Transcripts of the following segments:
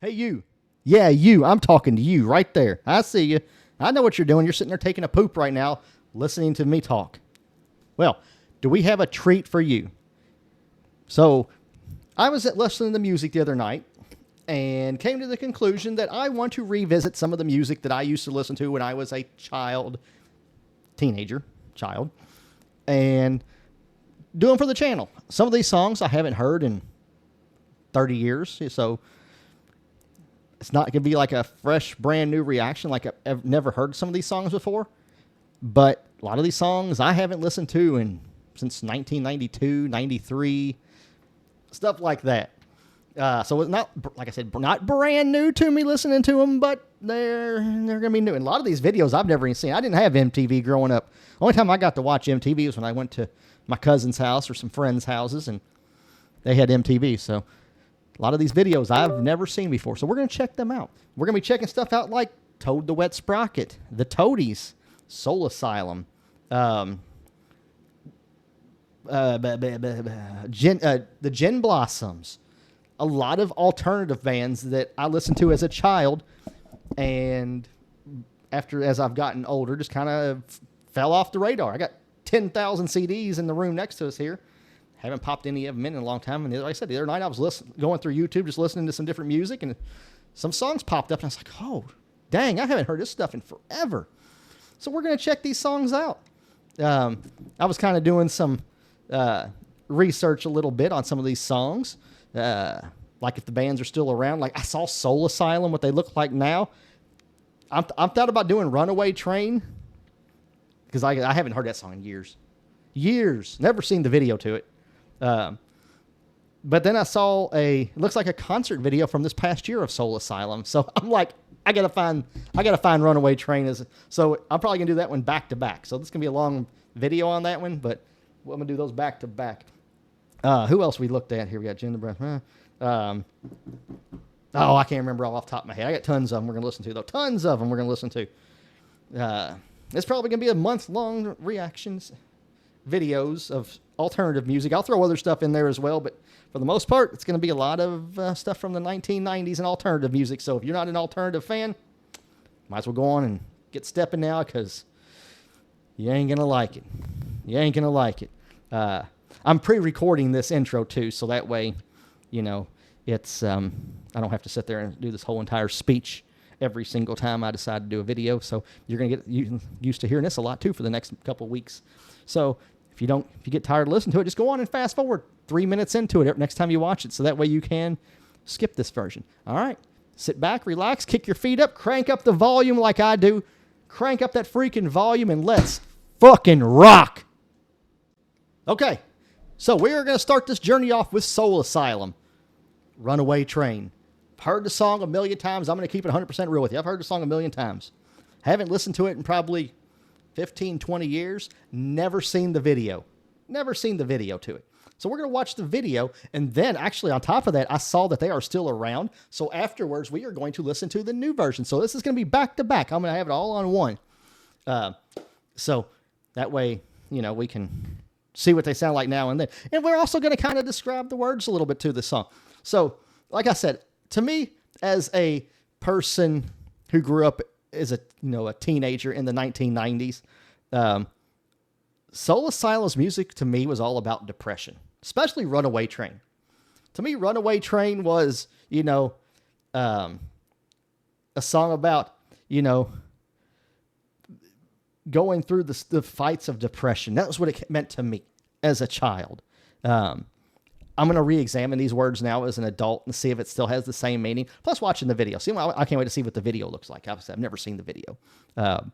Hey, you. Yeah, you. I'm talking to you right there. I see you. I know what you're doing. You're sitting there taking a poop right now, listening to me talk. Well, do we have a treat for you? So, I was listening to music the other night and came to the conclusion that I want to revisit some of the music that I used to listen to when I was a child, and do them for the channel. Some of these songs I haven't heard in 30 years, so it's not going to be like a fresh, brand new reaction like I've never heard some of these songs before. But a lot of these songs I haven't listened to since 1992, 93, stuff like that. So it's not, like I said, not brand new to me listening to them, but they're going to be new. And a lot of these videos I've never even seen. I didn't have MTV growing up. Only time I got to watch MTV was when I went to my cousin's house or some friends' houses, and they had MTV. So a lot of these videos I've never seen before. So we're going to check them out. We're going to be checking stuff out like Toad the Wet Sprocket, The Toadies, Soul Asylum, the Gin Blossoms. A lot of alternative bands that I listened to as a child, and as I've gotten older, just kind of fell off the radar. I got 10,000 CDs in the room next to us here. Haven't popped any of them in a long time. And like I said, the other night I was going through YouTube, just listening to some different music, and some songs popped up, and I was like, oh, dang, I haven't heard this stuff in forever. So we're going to check these songs out. I was kind of doing some research a little bit on some of these songs. Like if the bands are still around. Like I saw Soul Asylum, what they look like now. I'm thought about doing Runaway Train, because I haven't heard that song in years. Never seen the video to it. But then I saw it looks like a concert video from this past year of Soul Asylum. So I'm like, I gotta find Runaway Train. So I'm probably gonna do that one back to back. So this is gonna be a long video on that one, but I'm gonna do those back to back. Who else we looked at here? We got Jim the Breath. I can't remember all off the top of my head. I got tons of them we're going to listen to, though. Tons of them we're going to listen to. It's probably going to be a month-long reactions videos of alternative music. I'll throw other stuff in there as well, but for the most part, it's going to be a lot of stuff from the 1990s and alternative music. So if you're not an alternative fan, might as well go on and get stepping now, because you ain't going to like it. You ain't going to like it. I'm pre-recording this intro too, so that way, it's I don't have to sit there and do this whole entire speech every single time I decide to do a video. So you're gonna get used to hearing this a lot too for the next couple of weeks. So if you get tired of listening to it, just go on and fast forward 3 minutes into it next time you watch it, so that way you can skip this version. All right, sit back, relax, kick your feet up, crank up the volume like I do, crank up that freaking volume, and let's fucking rock. Okay. So we're going to start this journey off with Soul Asylum, Runaway Train. I've heard the song a million times. I'm going to keep it 100% real with you. I've heard the song a million times. Haven't listened to it in probably 15, 20 years. Never seen the video. Never seen the video to it. So we're going to watch the video. And then actually on top of that, I saw that they are still around. So afterwards, we are going to listen to the new version. So this is going to be back to back. I'm going to have it all on one. So that way, we can see what they sound like now and then. And we're also going to kind of describe the words a little bit to the song. So, like I said, to me, as a person who grew up as a teenager in the 1990s, Soul Asylum's music to me was all about depression, especially Runaway Train. To me, Runaway Train was, a song about, going through the fights of depression. That was what it meant to me as a child. I'm going to re-examine these words now as an adult and see if it still has the same meaning. Plus watching the video. I can't wait to see what the video looks like. Obviously, I've never seen the video. Like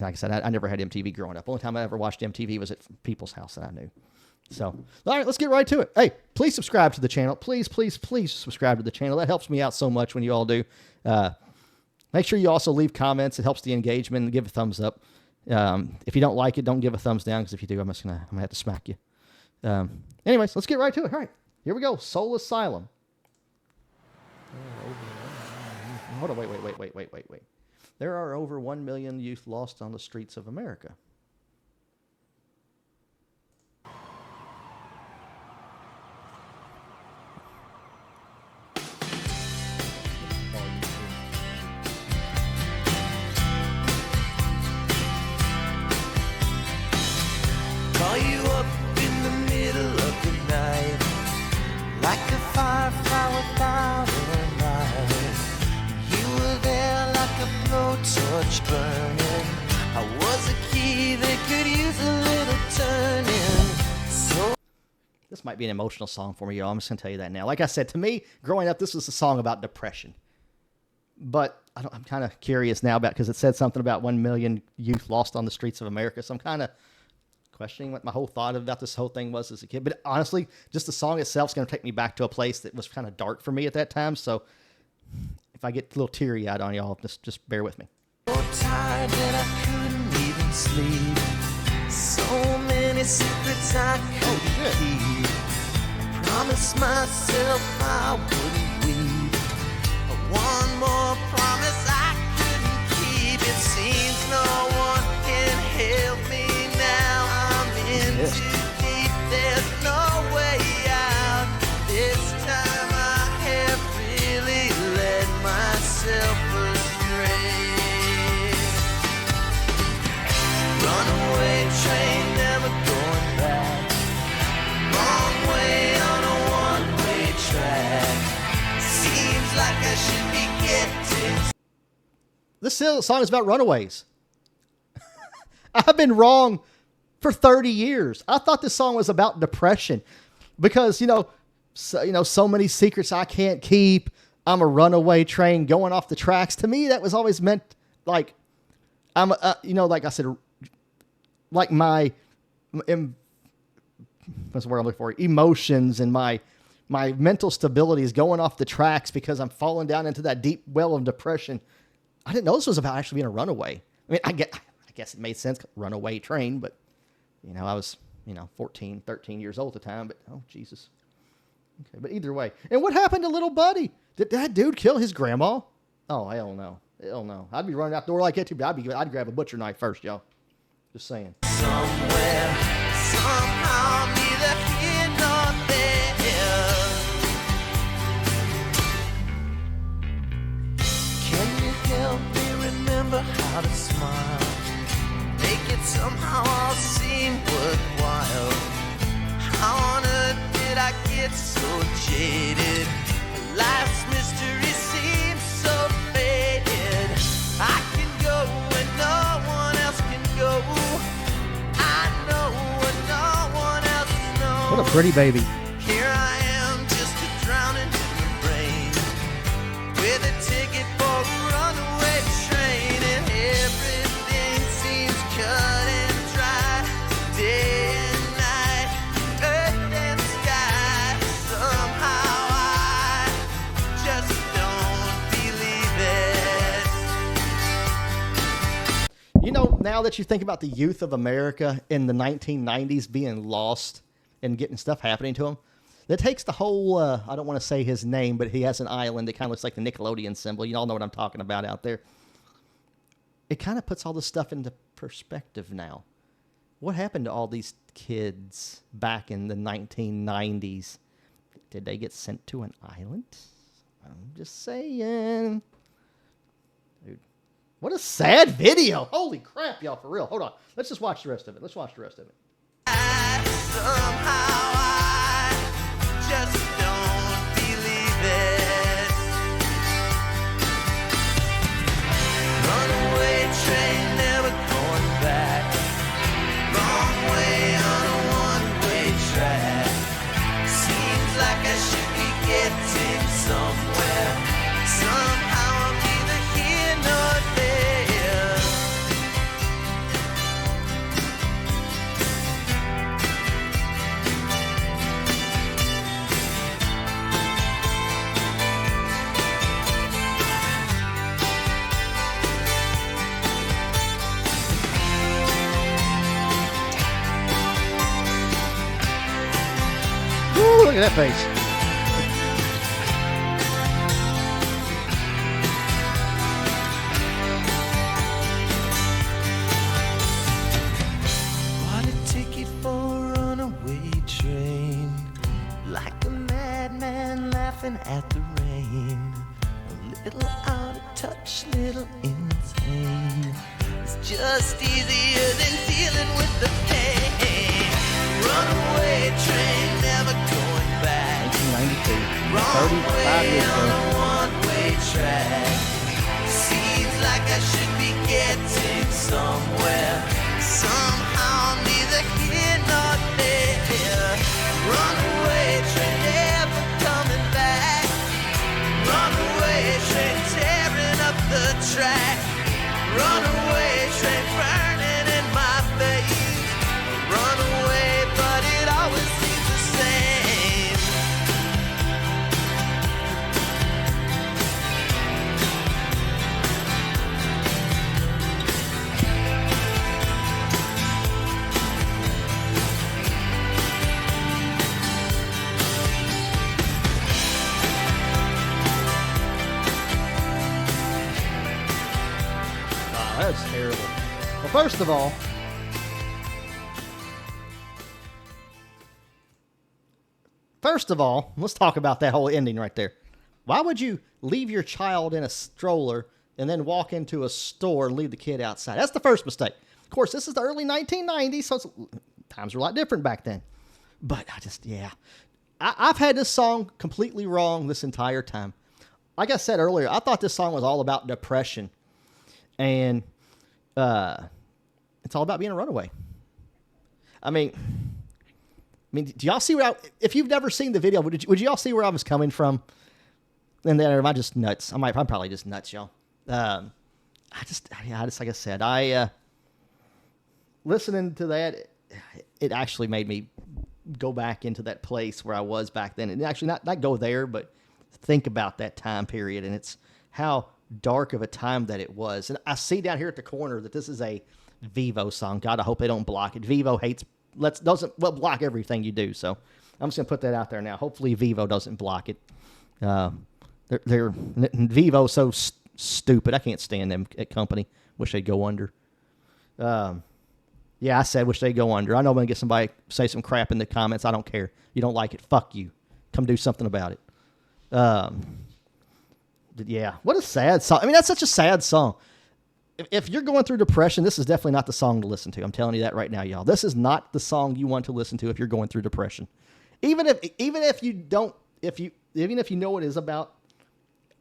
I said, I never had MTV growing up. The only time I ever watched MTV was at people's house that I knew. So, all right, let's get right to it. Hey, please subscribe to the channel. Please, please, please subscribe to the channel. That helps me out so much when you all do. Make sure you also leave comments. It helps the engagement, and give a thumbs up. If you don't like it, don't give a thumbs down, because if you do, I'm going to have to smack you. Anyways, let's get right to it. All right, here we go. Soul Asylum. Hold on, wait. There are over 1 million youth lost on the streets of America. torch burning. I was a key that could use a little turning. So this might be an emotional song for me, y'all. I'm just going to tell you that now. Like I said, to me, growing up, this was a song about depression. But I'm kind of curious now about, because it said something about 1 million youth lost on the streets of America. So I'm kind of questioning what my whole thought about this whole thing was as a kid. But honestly, just the song itself is going to take me back to a place that was kind of dark for me at that time. So if I get a little teary-eyed on y'all, just bear with me. so tired that I couldn't even sleep. So many secrets I couldn't keep. I promised myself I wouldn't weep. But one more promise I couldn't keep. It seems no one can help me now. I'm in too deep. There's no way out. This time I have really let myself astray. Runaway train, never going back. Wrong way on a one-way track. Seems like I should be getting. This song is about runaways. I've been wrong for 30 years. I thought this song was about depression because, so many secrets I can't keep. I'm a runaway train going off the tracks. To me, that was always meant like, like I said, like my, what's the word I'm looking for? Emotions and my mental stability is going off the tracks because I'm falling down into that deep well of depression. I didn't know this was about actually being a runaway. I mean, I guess it made sense, runaway train, but I was, 14, 13 years old at the time, but oh, Jesus. Okay, but either way. And what happened to little Buddy? Did that dude kill his grandma? Oh, hell no. Hell no. I'd be running out the door like that too, but I'd grab a butcher knife first, y'all. Just saying. Somewhere, somehow, neither here nor there. Can you help me remember how to smile? Make it somehow all seem worthwhile. How on earth did I get so jaded? Life's mystery seems so faded. I can go where no one else can go. I know what no one else knows. What a pretty baby. Here I am, just a drowning in the rain, with a ticket for a runaway train, and everything seems cut and dry. Day and night, earth and sky. Somehow I just don't believe it. Now that you think about the youth of America in the 1990s being lost and getting stuff happening to them, that takes the whole, I don't want to say his name, but he has an island that kind of looks like the Nickelodeon symbol. You all know what I'm talking about out there. It kind of puts all this stuff into perspective now. What happened to all these kids back in the 1990s? Did they get sent to an island? I'm just saying. Dude, what a sad video. Holy crap, y'all, for real. Hold on. Let's just watch the rest of it. Somehow I just don't believe it. Runaway train, never going back. Wrong way on a one-way track. Seems like I should be getting somewhere. Somehow I'm neither here nor there. Ooh, look at that face. Bought a ticket for a runaway train, like a madman laughing at the rain. A little out of touch, little insane. It's just easier than dealing with the pain. Runaway train, never going back. 1992. Wrong 35 way years on ago. a one-way track. Seems like I should be getting track. Runaway train burning in my face. Run away, but it always seems the same. Wow, that's terrible. Well, first of all, let's talk about that whole ending right there. Why would you leave your child in a stroller and then walk into a store and leave the kid outside? That's the first mistake. Of course, this is the early 1990s, so times were a lot different back then. But I've had this song completely wrong this entire time. Like I said earlier, I thought this song was all about depression. And it's all about being a runaway. I mean, do y'all see if you've never seen the video, would y'all see where I was coming from? And then, or am I just nuts? I'm probably just nuts, y'all. Like I said, listening to that, it actually made me go back into that place where I was back then. And actually not go there, but think about that time period. And it's how dark of a time that it was. And I see down here at the corner that this is a Vivo song. God, I hope they don't block it. Vivo doesn't block everything you do. So I'm just going to put that out there now. Hopefully Vivo doesn't block it. Vivo so stupid. I can't stand them at company. Wish they'd go under. Yeah, I said wish they'd go under. I know I'm going to get somebody say some crap in the comments. I don't care. You don't like it. Fuck you. Come do something about it. Yeah, what a sad song. I mean, that's such a sad song. If you're going through depression, this is definitely not the song to listen to. I'm telling you that right now, y'all. This is not the song you want to listen to if you're going through depression. Even if you know it is about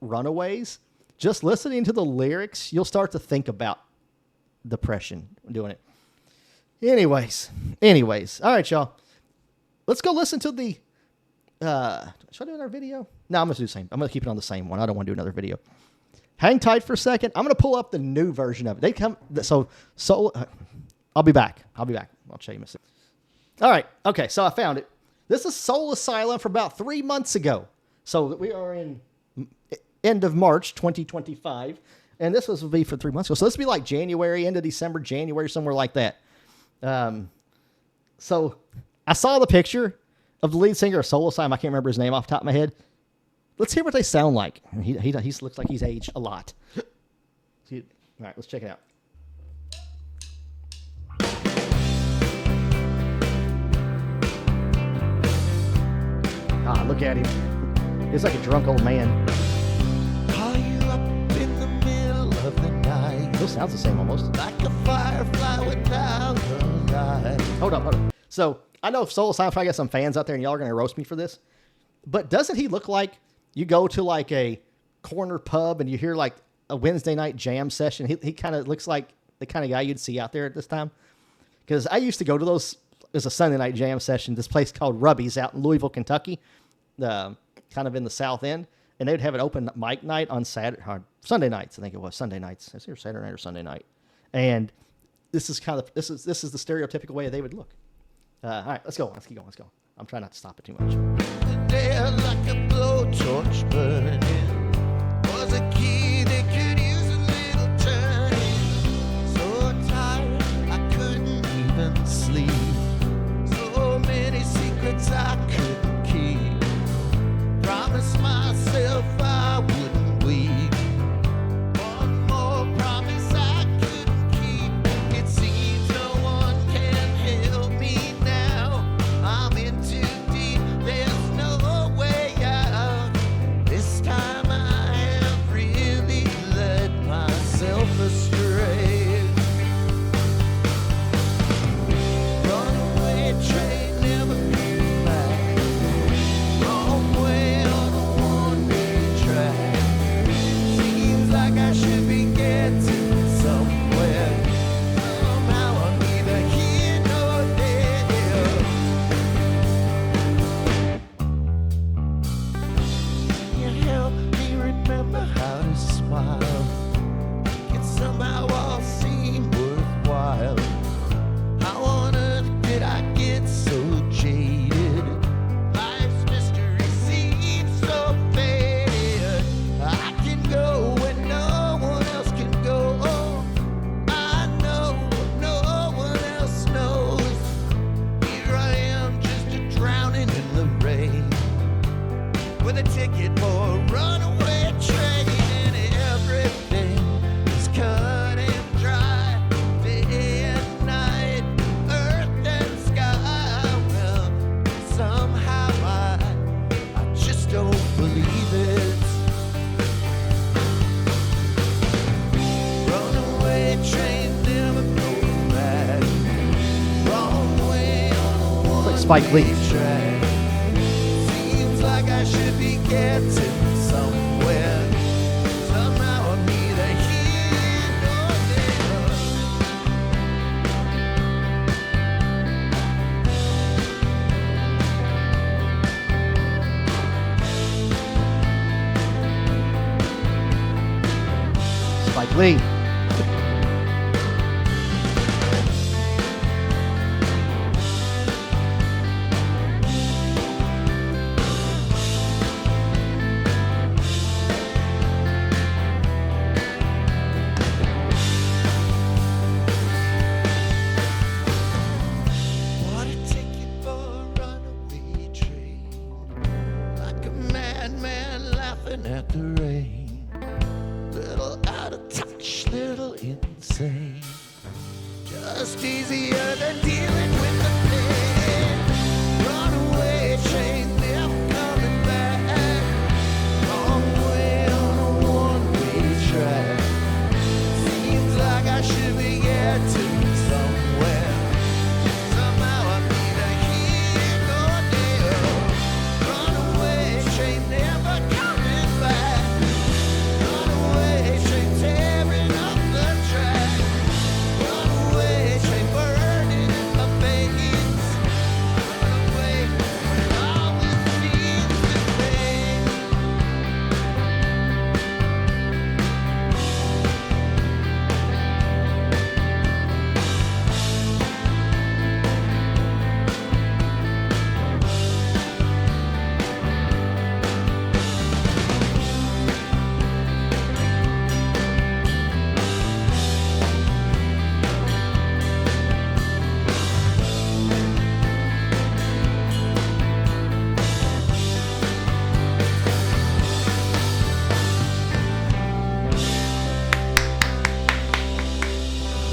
runaways, just listening to the lyrics, you'll start to think about depression doing it. Anyways. All right, y'all. Let's go listen to the should I do another video? No, I'm going to do the same. I'm going to keep it on the same one. I don't want to do another video. Hang tight for a second. I'm going to pull up the new version of it. I'll be back. I'll show you in a second. All right. Okay, so I found it. This is Soul Asylum for about 3 months ago. So we are in end of March 2025, and this will be for 3 months ago. So this will be like January, end of December, January, somewhere like that. So I saw the picture of the lead singer of Soul Asylum. I can't remember his name off the top of my head. Let's hear what they sound like. He looks like he's aged a lot. All right, let's check it out. Ah, look at him. He's like a drunk old man. Call you up in the middle of the night. Still sounds the same almost. Like a firefly without a light. Hold up. So I know Soul Asylum probably got some fans out there, and y'all are going to roast me for this. But doesn't he look like you go to like a corner pub and you hear like a Wednesday night jam session? He kind of looks like the kind of guy you'd see out there at this time. Because I used to go to those as a Sunday night jam session, this place called Rubby's out in Louisville, Kentucky, kind of in the South End. And they would have an open mic night on Sunday nights. I think it was Sunday nights. It's either Saturday night or Sunday night. And this is the stereotypical way they would look. All right, let's go. Let's keep going. Let's go. I'm trying not to stop it too much. There like a blowtorch burning was a key that could use a little turning. So tired I couldn't even sleep. So many secrets I couldn't keep. Promised myself I wouldn't weep. One more promise I couldn't keep. It seems no one can help me now. I'm in too deep. There's no way out. This time I have really led myself astray. Runaway train never came back. Wrong way on a one-way track. Seems like I should be getting somewhere. Somehow I'm neither here nor there. You help me remember how to smile. Spike Lee. track. Seems like I should be getting somewhere. Somehow I'm neither here nor there. Spike Lee. Wanna take you for a runaway train, like a madman laughing at the rain. Little out of touch, little insane. Just easier than dealing with the pain. Runaway train, never coming back. Long way on a one-way track. Seems like I should be getting somewhere. Somehow I'm neither here nor there. Runaway train, never coming back. Runaway train, tearing up the track. Runaway train, burning in my veins. Runaway, all this means to me.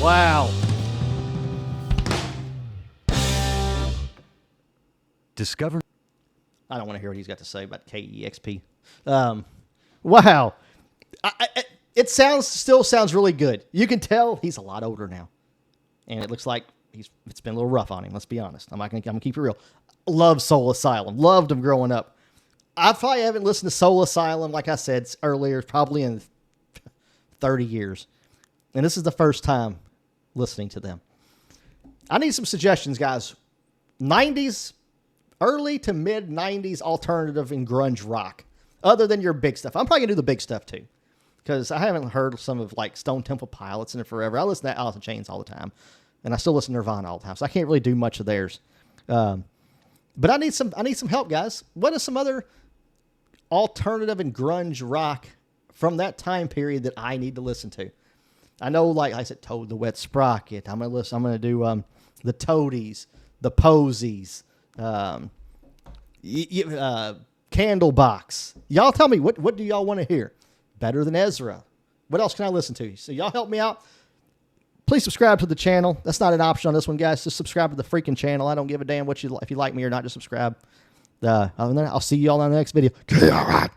Wow. Discover. I don't want to hear what he's got to say about KEXP. Wow. It still sounds really good. You can tell he's a lot older now. And it looks like it's been a little rough on him, let's be honest. I'm gonna keep it real. Love Soul Asylum. Loved him growing up. I probably haven't listened to Soul Asylum, like I said earlier, probably in 30 years. And this is the first time listening to them. I need some suggestions, guys. 90s, early to mid 90s alternative and grunge rock. Other than your big stuff. I'm probably going to do the big stuff too. Because I haven't heard some of like Stone Temple Pilots in it forever. I listen to Alice in Chains all the time. And I still listen to Nirvana all the time. So I can't really do much of theirs. But I need some help, guys. What are some other alternative and grunge rock from that time period that I need to listen to? I know, like I said, Toad the Wet Sprocket. I'm gonna do the Toadies, the Posies, Candlebox. Y'all tell me what do y'all want to hear? Better Than Ezra. What else can I listen to? So y'all help me out. Please subscribe to the channel. That's not an option on this one, guys. Just subscribe to the freaking channel. I don't give a damn if you like me or not. Just subscribe. Other than that, I'll see y'all on the next video. Okay, all right.